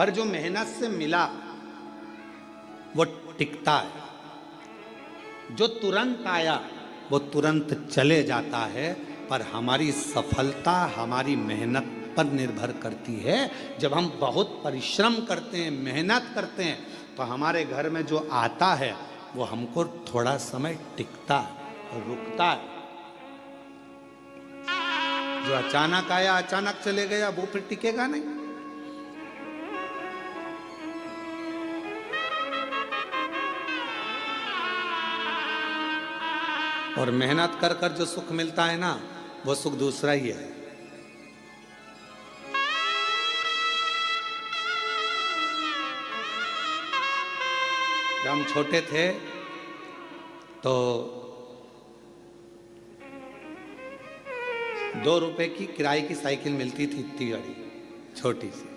पर जो मेहनत से मिला वो टिकता है, जो तुरंत आया वो तुरंत चले जाता है। पर हमारी सफलता हमारी मेहनत पर निर्भर करती है। जब हम बहुत परिश्रम करते हैं, मेहनत करते हैं, तो हमारे घर में जो आता है वो हमको थोड़ा समय टिकता है, रुकता है। जो अचानक आया अचानक चले गया वो फिर टिकेगा नहीं। और मेहनत कर कर जो सुख मिलता है ना, वो सुख दूसरा ही है। जब हम छोटे थे तो 2 रुपए की किराए की साइकिल मिलती थी, इतनी बड़ी छोटी सी।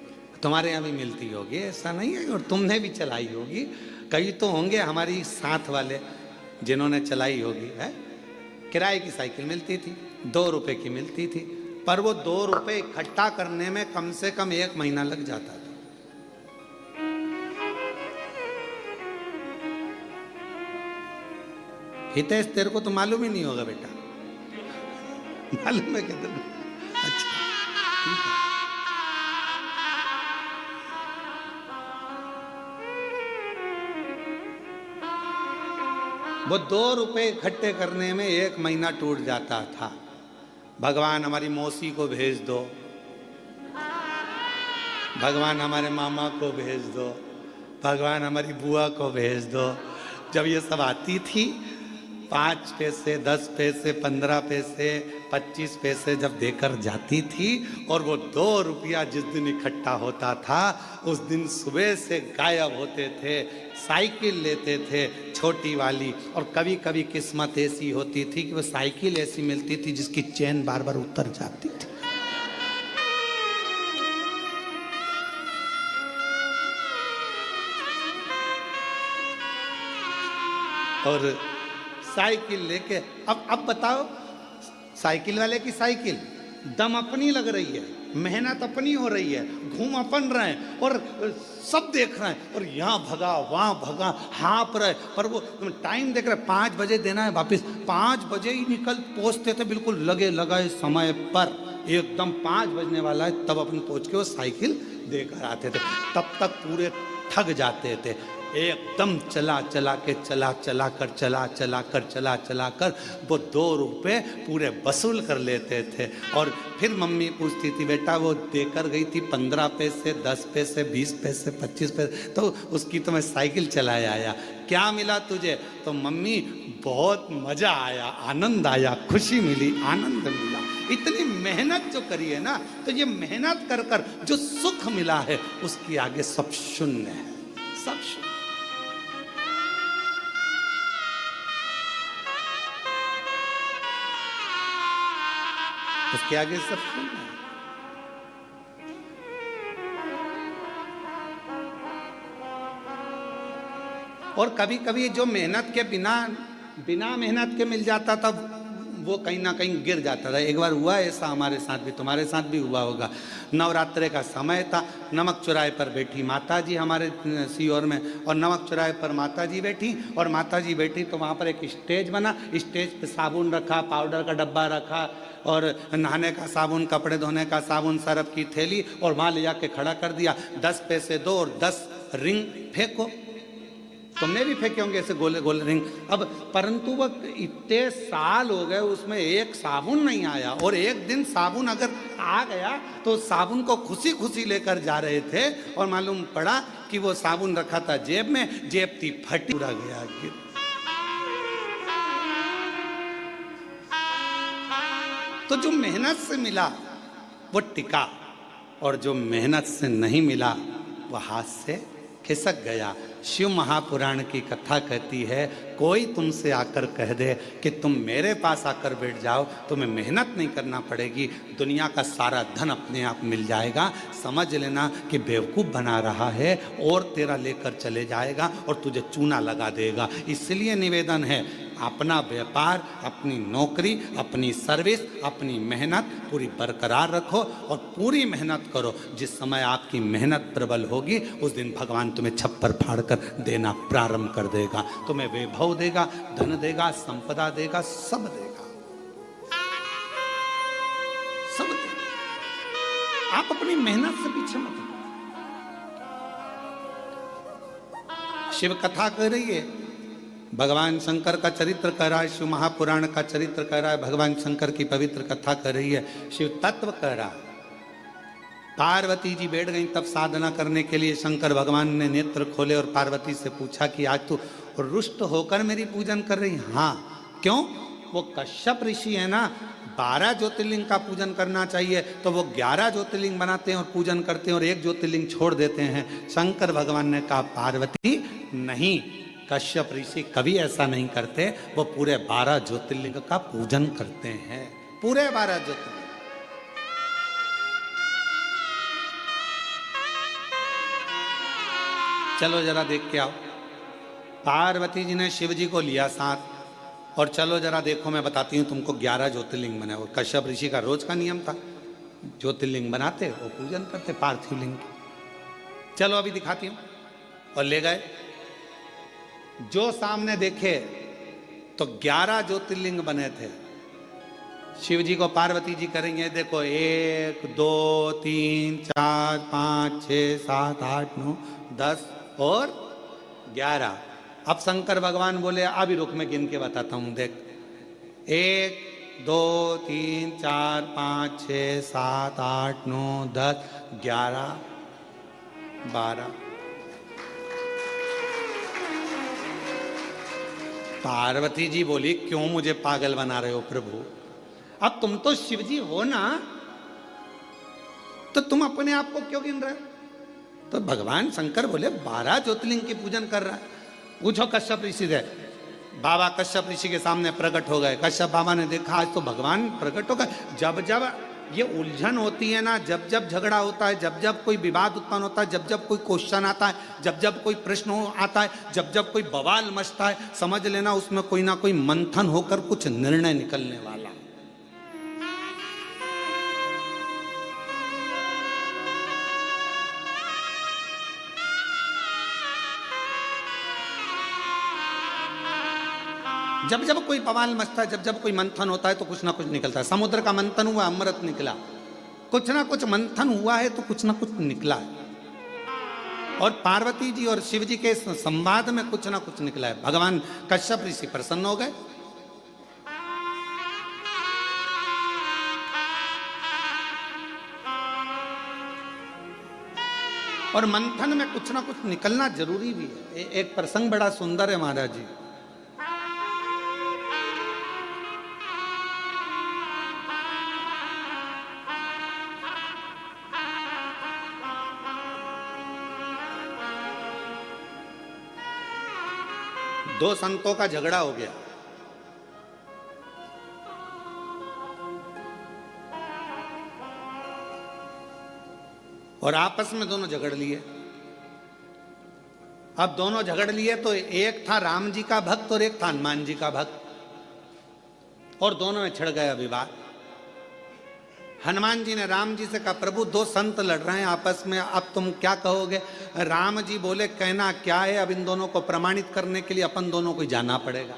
तुम्हारे यहाँ भी मिलती होगी, ऐसा नहीं है, और तुमने भी चलाई होगी। कई तो होंगे हमारी साथ वाले जिन्होंने चलाई होगी। है, किराए की साइकिल मिलती थी, 2 रुपए की मिलती थी, पर वो 2 रुपए इकट्ठा करने में कम से कम 1 महीना लग जाता था। हितेश, तेरे को तो मालूम ही नहीं होगा बेटा। मालूम है क्या तेरे को? अच्छा, ठीक है। वो 2 रुपए इकट्ठे करने में 1 महीना टूट जाता था। भगवान हमारी मौसी को भेज दो, भगवान हमारे मामा को भेज दो, भगवान हमारी बुआ को भेज दो। जब ये सब आती थी, 5 पैसे, 10 पैसे, 15 पैसे, 25 पैसे जब देकर जाती थी, और वो 2 रुपया जिस दिन इकट्ठा होता था उस दिन सुबह से गायब होते थे। साइकिल लेते थे छोटी वाली, और कभी कभी किस्मत ऐसी होती थी कि वो साइकिल ऐसी मिलती थी जिसकी चेन बार बार उतर जाती थी। और साइकिल लेके अब बताओ, साइकिल वाले की साइकिल दम अपनी लग रही है, मेहनत अपनी हो रही है, घूम अपन रहे हैं, और सब देख रहे हैं, और यहाँ भगा वहाँ भगा, हाँप रहे, पर वो टाइम देख रहे, 5 बजे देना है वापस। 5 बजे ही निकल पहुँचते थे, बिल्कुल लगे लगाए समय पर, एकदम 5 बजने वाला है तब अपन पहुँच के वो साइकिल देकर आते थे। तब तक पूरे थक जाते थे, एकदम चला कर वो 2 रुपए पूरे वसूल कर लेते थे। और फिर मम्मी पूछती थी, बेटा वो देकर गई थी 15 पैसे, 10 पैसे, 20 पैसे, 25 पैसे, तो उसकी तो मैं साइकिल चलाया आया, क्या मिला तुझे? तो मम्मी बहुत मजा आया, आनंद आया, खुशी मिली, आनंद मिला। इतनी मेहनत जो करी है ना, तो ये मेहनत कर कर जो सुख मिला है उसके आगे सब शून्य है, सब शून्य। उसके आगे सब शून्य है। और कभी कभी जो मेहनत के बिना मेहनत के मिल जाता था वो कहीं ना कहीं गिर जाता था। एक बार हुआ ऐसा हमारे साथ भी, तुम्हारे साथ भी हुआ होगा। नवरात्रे का समय था, नमक चौराहे पर बैठी माता जी हमारे सीहोर में, और नमक चौराहे पर माता जी बैठी, और माता जी बैठी तो वहाँ पर एक स्टेज बना, स्टेज पे साबुन रखा, पाउडर का डब्बा रखा, और नहाने का साबुन, कपड़े धोने का साबुन, सरफ की थैली, और वहाँ ले जाके खड़ा कर दिया। 10 पैसे दो और 10 रिंग फेंको। तुमने भी फेंके होंगे ऐसे गोले गोले रिंग। अब परंतु वह इतने साल हो गए उसमें एक साबुन नहीं आया, और एक दिन साबुन अगर आ गया तो साबुन को खुशी खुशी लेकर जा रहे थे, और मालूम पड़ा कि वो साबुन रखा था जेब में, जेब थी फटी, पूरा गया गिर। तो जो मेहनत से मिला वो टिका, और जो मेहनत से नहीं मिला वो हाथ से खिसक गया। शिव महापुराण की कथा कहती है, कोई तुमसे आकर कह दे कि तुम मेरे पास आकर बैठ जाओ, तुम्हें मेहनत नहीं करना पड़ेगी, दुनिया का सारा धन अपने आप मिल जाएगा, समझ लेना कि बेवकूफ़ बना रहा है, और तेरा लेकर चले जाएगा और तुझे चूना लगा देगा। इसलिए निवेदन है अपना व्यापार, अपनी नौकरी, अपनी सर्विस, अपनी मेहनत पूरी बरकरार रखो और पूरी मेहनत करो। जिस समय आपकी मेहनत प्रबल होगी उस दिन भगवान तुम्हें छप्पर फाड़ कर देना प्रारंभ कर देगा। तुम्हें वैभव देगा, धन देगा, संपदा देगा, सब देगा, सब देगा। आप अपनी मेहनत से पीछे मत। शिव कथा कर रही है, भगवान शंकर का चरित्र कर रहा है, शिव महापुराण का चरित्र कर रहा है, भगवान शंकर की पवित्र कथा कर रही है, शिव तत्व कर रहा है। पार्वती जी बैठ गई तब साधना करने के लिए। शंकर भगवान ने नेत्र खोले और पार्वती से पूछा कि आज तू रुष्ट होकर मेरी पूजन कर रही? हाँ। क्यों? वो कश्यप ऋषि है ना, 12 ज्योतिर्लिंग का पूजन करना चाहिए तो वो 11 ज्योतिर्लिंग बनाते हैं और पूजन करते हैं और एक ज्योतिर्लिंग छोड़ देते हैं। शंकर भगवान ने कहा पार्वती नहीं, कश्यप ऋषि कभी ऐसा नहीं करते, वो पूरे 12 ज्योतिर्लिंग का पूजन करते हैं, पूरे 12 ज्योतिर्लिंग। चलो जरा देख के आओ। पार्वती जी ने शिव जी को लिया साथ और चलो जरा देखो, मैं बताती हूँ तुमको 11 ज्योतिर्लिंग बने। वो कश्यप ऋषि का रोज का नियम था, ज्योतिर्लिंग बनाते वो पूजन करते पार्थिव लिंग। चलो अभी दिखाती हूँ। और ले गए, जो सामने देखे तो 11 ज्योतिर्लिंग बने थे। शिव जी को पार्वती जी करेंगे, देखो 1 2 3 4 5 6 7 8 9 10 और 11। अब शंकर भगवान बोले अभी रुक, मैं गिन के बताता हूं, देख 1 2 3 4 5 6 7 8 9 10 11 12। पार्वती जी बोली क्यों मुझे पागल बना रहे हो प्रभु? अब तुम तो शिव जी हो ना, तो तुम अपने आप को क्यों गिन रहे हो? तो भगवान शंकर बोले 12 ज्योतिर्लिंग की पूजन कर रहा है। पूछो कश्यप ऋषि से। बाबा कश्यप ऋषि के सामने प्रकट हो गए। कश्यप बाबा ने देखा आज तो भगवान प्रकट हो गए। जब जब ये उलझन होती है ना, जब जब झगड़ा होता है, जब जब कोई विवाद उत्पन्न होता है, जब जब कोई क्वेश्चन आता है, जब जब कोई प्रश्न आता है, जब जब कोई बवाल मचता है, समझ लेना उसमें कोई ना कोई मंथन होकर कुछ निर्णय निकलने वाला। जब जब कोई बवाल मचता है, जब जब कोई मंथन होता है तो कुछ ना कुछ निकलता है। समुद्र का मंथन हुआ, अमृत निकला। कुछ ना कुछ मंथन हुआ है तो कुछ ना कुछ निकला है। और पार्वती जी और शिव जी के संवाद में कुछ ना कुछ निकला है। भगवान कश्यप ऋषि प्रसन्न हो गए। और मंथन में कुछ ना कुछ निकलना जरूरी भी है। एक प्रसंग बड़ा सुंदर है महाराज जी। दो संतों का झगड़ा हो गया। और आपस में दोनों झगड़ लिए। अब दोनों झगड़ लिए तो एक था राम जी का भक्त और एक था हनुमान जी का भक्त, और दोनों में छिड़ गया विवाद। हनुमान जी ने राम जी से कहा प्रभु दो संत लड़ रहे हैं आपस में, अब तुम क्या कहोगे? राम जी बोले कहना क्या है, अब इन दोनों को प्रमाणित करने के लिए अपन दोनों को जाना पड़ेगा।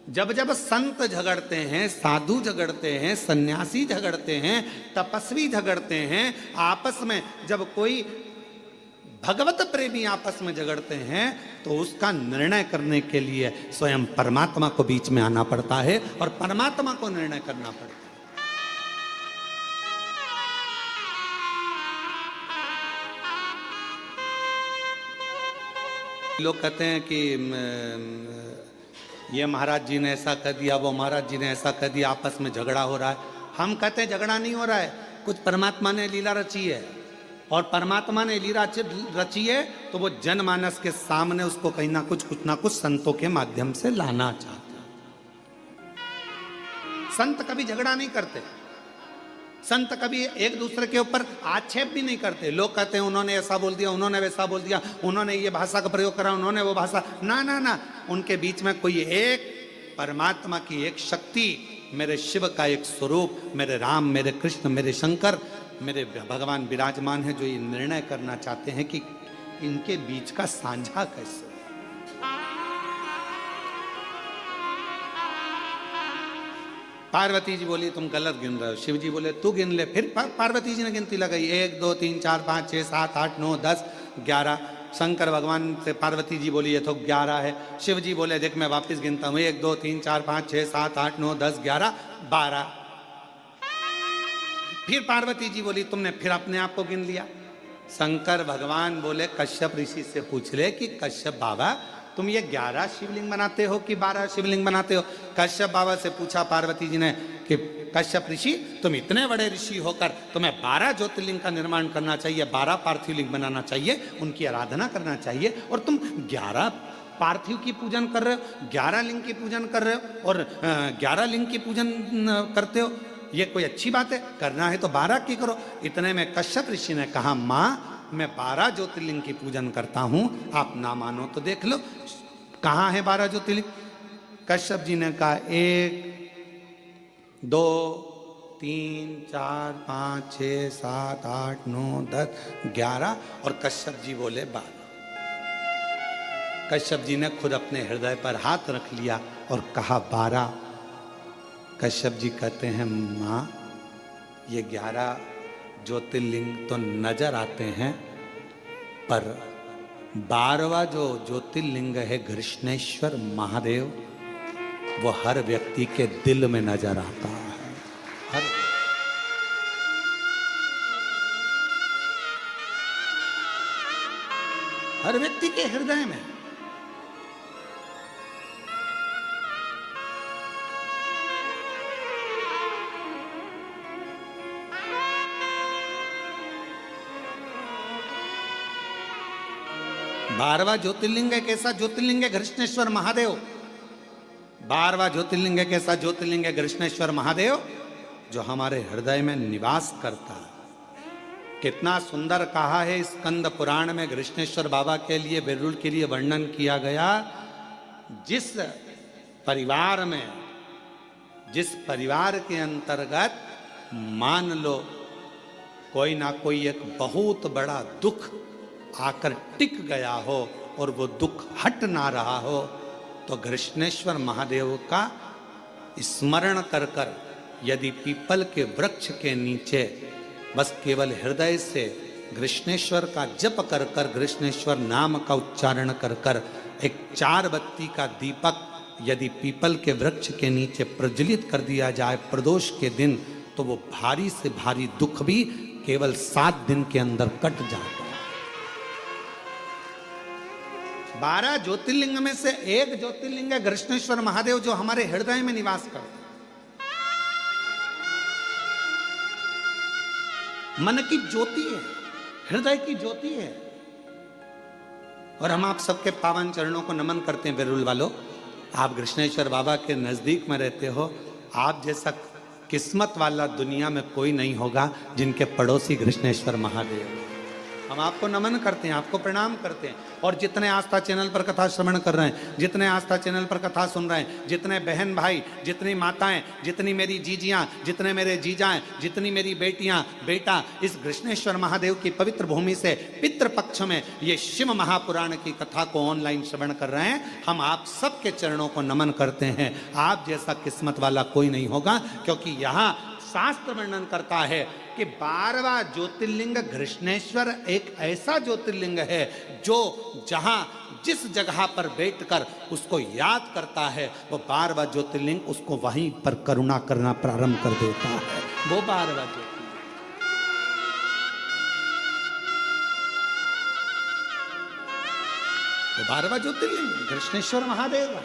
जब जब संत झगड़ते हैं, साधु झगड़ते हैं, सन्यासी झगड़ते हैं, तपस्वी झगड़ते हैं आपस में, जब कोई भगवत प्रेमी आपस में झगड़ते हैं तो उसका निर्णय करने के लिए स्वयं परमात्मा को बीच में आना पड़ता है और परमात्मा को निर्णय करना पड़ता है। लोग कहते हैं कि ये महाराज जी ने ऐसा कर दिया, वो महाराज जी ने ऐसा कर दिया, आपस में झगड़ा हो रहा है। हम कहते हैं झगड़ा नहीं हो रहा है, कुछ परमात्मा ने लीला रची है, और परमात्मा ने लीला रची है तो वो जनमानस के सामने उसको कहीं ना कुछ संतों के माध्यम से लाना चाहते हैं। संत कभी झगड़ा नहीं करते, संत कभी एक दूसरे के ऊपर आक्षेप भी नहीं करते। लोग कहते हैं उन्होंने ऐसा बोल दिया, उन्होंने वैसा बोल दिया, उन्होंने ये भाषा का प्रयोग करा, उन्होंने वो भाषा, ना ना ना, उनके बीच में कोई एक परमात्मा की एक शक्ति, मेरे शिव का एक स्वरूप, मेरे राम, मेरे कृष्ण, मेरे शंकर, मेरे भगवान विराजमान है, जो ये निर्णय करना चाहते हैं कि इनके बीच का साझा कैसे। पार्वती जी बोली तुम गलत गिन रहे हो। शिव जी बोले तू गिन ले। फिर पार्वती जी ने गिनती लगाई, 1 2 3 4 5 6 7 8 9 10 11। शंकर भगवान से पार्वती जी बोली ये तो 11 है। शिव जी बोले देख मैं वापस गिनता हूँ, 1 2 3 4 5 6 7 8 9 10 11 12। फिर पार्वती जी बोली तुमने फिर अपने आप को गिन लिया। शंकर भगवान बोले कश्यप ऋषि से पूछ ले कि कश्यप बाबा तुम ये 11 शिवलिंग बनाते हो कि 12 शिवलिंग बनाते हो। कश्यप बाबा से पूछा पार्वती जी ने कि कश्यप ऋषि तुम इतने बड़े ऋषि होकर तुम्हें 12 ज्योतिर्लिंग का निर्माण करना चाहिए, 12 पार्थिव लिंग बनाना चाहिए, उनकी आराधना करना चाहिए, और तुम 11 पार्थिव की पूजन कर रहे हो, 11 लिंग की पूजन कर रहे हो और 11 लिंग की पूजन करते हो, ये कोई अच्छी बात है? करना है तो 12 की करो। इतने में कश्यप ऋषि ने कहा माँ मैं 12 ज्योतिर्लिंग की पूजन करता हूं, आप ना मानो तो देख लो कहां है 12 ज्योतिर्लिंग। कश्यप जी ने कहा 1 2 3 4 5 6 7 8 9 10 11 और कश्यप जी बोले 12। कश्यप जी ने खुद अपने हृदय पर हाथ रख लिया और कहा 12। कश्यप जी कहते हैं माँ ये 11 ज्योतिर्लिंग तो नजर आते हैं, पर 12वां जो ज्योतिर्लिंग है घृष्णेश्वर महादेव, वो हर व्यक्ति के दिल में नजर आता है। हर व्यक्ति के हृदय में। बारहवां ज्योतिर्लिंग एक ऐसा ज्योतिर्लिंग है घृष्णेश्वर महादेव। 12वां ज्योतिर्लिंग एक ऐसा ज्योतिर्लिंग है घृष्णेश्वर महादेव जो हमारे हृदय में निवास करता है। कितना सुंदर कहा है स्कंद पुराण में घृष्णेश्वर बाबा के लिए, बेरुल के लिए वर्णन किया गया। जिस परिवार में, जिस परिवार के अंतर्गत मान लो कोई ना कोई एक बहुत बड़ा दुख आकर टिक गया हो और वो दुख हट ना रहा हो, तो घृष्णेश्वर महादेव का स्मरण कर कर यदि पीपल के वृक्ष के नीचे बस केवल हृदय से घृष्णेश्वर का जप कर कर, घृष्णेश्वर नाम का उच्चारण कर कर एक 4 बत्ती का दीपक यदि पीपल के वृक्ष के नीचे प्रज्वलित कर दिया जाए प्रदोष के दिन, तो वो भारी से भारी दुख भी केवल 7 दिन के अंदर कट जाता है। 12 ज्योतिर्लिंग में से एक ज्योतिर्लिंग है घृष्णेश्वर महादेव जो हमारे हृदय में निवास करते हैं। मन की ज्योति है, हृदय की ज्योति है। और हम आप सबके पावन चरणों को नमन करते हैं। बेरुल वालों, आप घृष्णेश्वर बाबा के नजदीक में रहते हो। आप जैसा किस्मत वाला दुनिया में कोई नहीं होगा जिनके पड़ोसी घृष्णेश्वर महादेव। हम आपको नमन करते हैं, आपको प्रणाम करते हैं। और जितने आस्था चैनल पर कथा श्रवण कर रहे हैं, जितने आस्था चैनल पर कथा सुन रहे हैं, जितने बहन भाई, जितनी माताएं, जितनी मेरी जीजियां, जितने मेरे जीजाएं, जितनी मेरी बेटियां बेटा इस घृष्णेश्वर महादेव की पवित्र भूमि से पितृपक्ष में ये शिव महापुराण की कथा को ऑनलाइन श्रवण कर रहे हैं, हम आप सबके चरणों को नमन करते हैं। आप जैसा किस्मत वाला कोई नहीं होगा, क्योंकि यहाँ शास्त्र वर्णन करता है कि 12वां ज्योतिर्लिंग घृष्णेश्वर एक ऐसा ज्योतिर्लिंग है जो जहां जिस जगह पर बैठकर उसको याद करता है, वो 12वां ज्योतिर्लिंग उसको वहीं पर करुणा करना प्रारंभ कर देता है। वो 12वां ज्योतिर्लिंग, वो 12वां ज्योतिर्लिंग घृष्णेश्वर महादेव।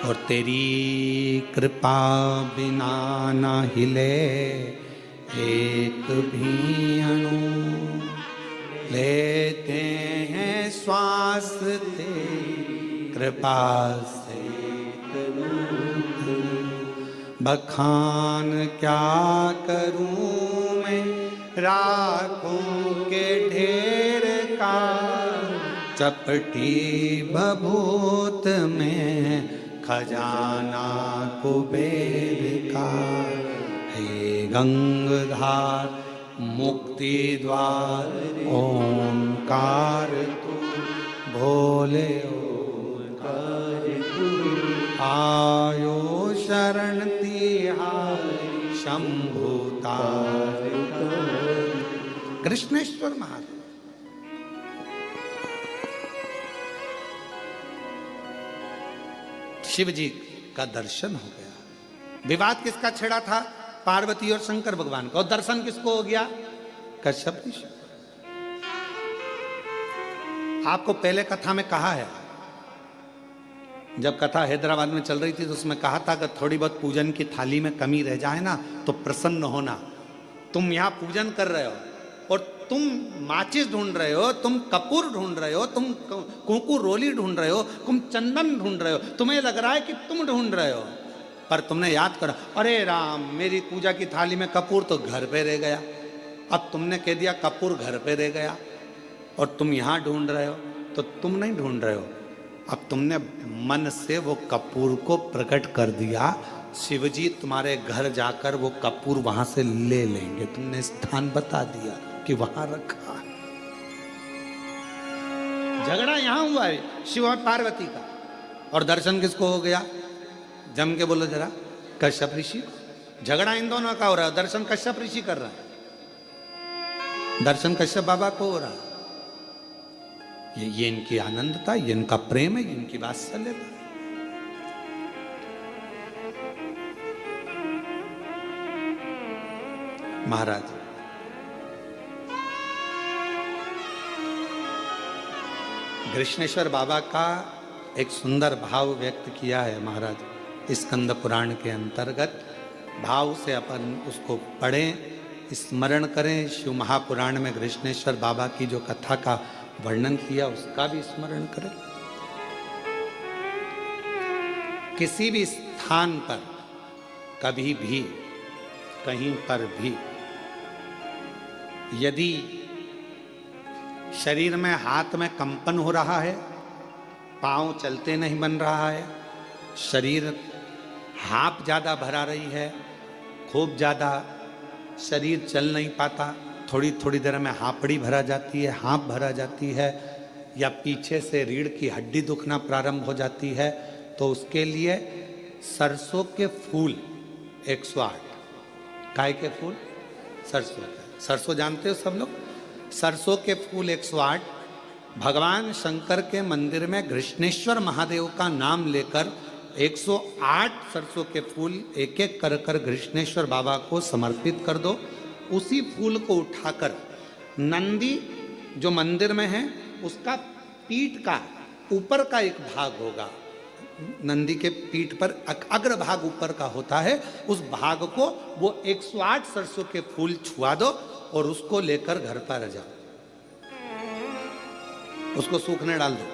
और तेरी कृपा बिना न हिले एक भी अणु, लेते हैं श्वास तेरी कृपा से। बखान क्या करूं मैं राखों के ढेर का, चपटी बभूत में खजाना कुबेर का। हे गंगाधार मुक्ति द्वार ओंकार तू, भोले ओंकार तू। आयो शरण तिहारी शंभुतार। कृष्णेश्वर महादेव। शिव जी का दर्शन हो गया। विवाद किसका छिड़ा था? पार्वती और शंकर भगवान का। और दर्शन किसको हो गया? कश्यप ऋषि। आपको पहले कथा में कहा है, जब कथा हैदराबाद में चल रही थी तो उसमें कहा था कि थोड़ी बहुत पूजन की थाली में कमी रह जाए ना तो प्रसन्न होना। तुम यहां पूजन कर रहे हो और तुम माचिस ढूंढ रहे हो, तुम कपूर ढूंढ रहे हो, तुम कुंकू रोली ढूंढ रहे हो, तुम चंदन ढूंढ रहे हो, तुम्हें लग रहा है कि तुम ढूंढ रहे हो, पर तुमने याद करा, अरे राम मेरी पूजा की थाली में कपूर तो घर पे रह गया। अब तुमने कह दिया कपूर घर पे रह गया और तुम यहां ढूंढ रहे हो, तो तुम नहीं ढूंढ रहे हो, अब तुमने मन से वो कपूर को प्रकट कर दिया। शिवजी तुम्हारे घर जाकर वो कपूर वहां से ले लेंगे। तुमने स्थान बता दिया कि वहां रखा है। झगड़ा यहां हुआ है शिव और पार्वती का। और दर्शन किसको हो गया? जम के बोलो जरा। कश्यप ऋषि। झगड़ा इन दोनों का हो रहा है, दर्शन कश्यप ऋषि कर रहा है, दर्शन कश्यप बाबा को हो रहा है। ये इनकी आनंदता, ये इनका प्रेम है, ये इनकी वात्सल्यता। महाराज कृष्णेश्वर बाबा का एक सुंदर भाव व्यक्त किया है महाराज स्कंद पुराण के अंतर्गत। भाव से अपन उसको पढ़ें, स्मरण करें। शिव महापुराण में कृष्णेश्वर बाबा की जो कथा का वर्णन किया उसका भी स्मरण करें। किसी भी स्थान पर कभी भी कहीं पर भी यदि शरीर में हाथ में कंपन हो रहा है, पांव चलते नहीं बन रहा है, शरीर हाँप ज्यादा भरा रही है, खूब ज्यादा शरीर चल नहीं पाता, थोड़ी थोड़ी देर में हाँपड़ी भरा जाती है, हाँप भरा जाती है, या पीछे से रीढ़ की हड्डी दुखना प्रारंभ हो जाती है, तो उसके लिए सरसों के फूल 108। काय के फूल? सरसों के। सरसों जानते हो सब लोग? सरसों के फूल 108 भगवान शंकर के मंदिर में कृष्णेश्वर महादेव का नाम लेकर 108 सरसों के फूल एक एक कर कर कृष्णेश्वर बाबा को समर्पित कर दो। उसी फूल को उठाकर नंदी जो मंदिर में है उसका पीठ का ऊपर का एक भाग होगा, नंदी के पीठ पर अग्र भाग ऊपर का होता है, उस भाग को वो 108 सरसों के फूल छुआ दो और उसको लेकर घर पर जाओ, उसको सूखने डाल दो।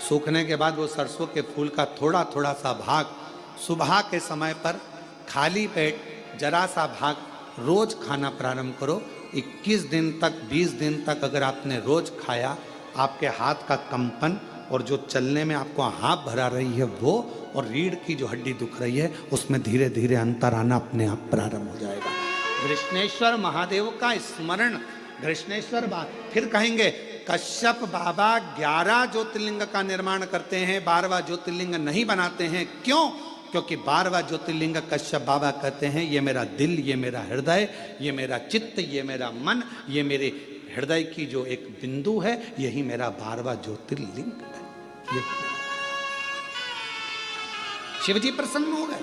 सूखने के बाद वो सरसों के फूल का थोड़ा थोड़ा सा भाग सुबह के समय पर खाली पेट जरा सा भाग रोज खाना प्रारंभ करो। 21 दिन तक 20 दिन तक अगर आपने रोज खाया, आपके हाथ का कंपन और जो चलने में आपको हाँप भरा रही है वो, और रीढ़ की जो हड्डी दुख रही है उसमें धीरे धीरे अंतर आना अपने आप प्रारंभ हो जाएगा। कृष्णेश्वर महादेव का स्मरण, कृष्णेश्वर फिर कहेंगे कश्यप बाबा 11 ज्योतिर्लिंग का निर्माण करते हैं, 12वां ज्योतिर्लिंग नहीं बनाते हैं। क्यों? क्योंकि 12वां ज्योतिर्लिंग कश्यप बाबा कहते हैं ये मेरा दिल, ये मेरा हृदय, ये मेरा चित्त, ये मेरा मन, ये मेरे हृदय की जो एक बिंदु है, यही मेरा 12वां ज्योतिर्लिंग है। शिवजी प्रसन्न हो गए।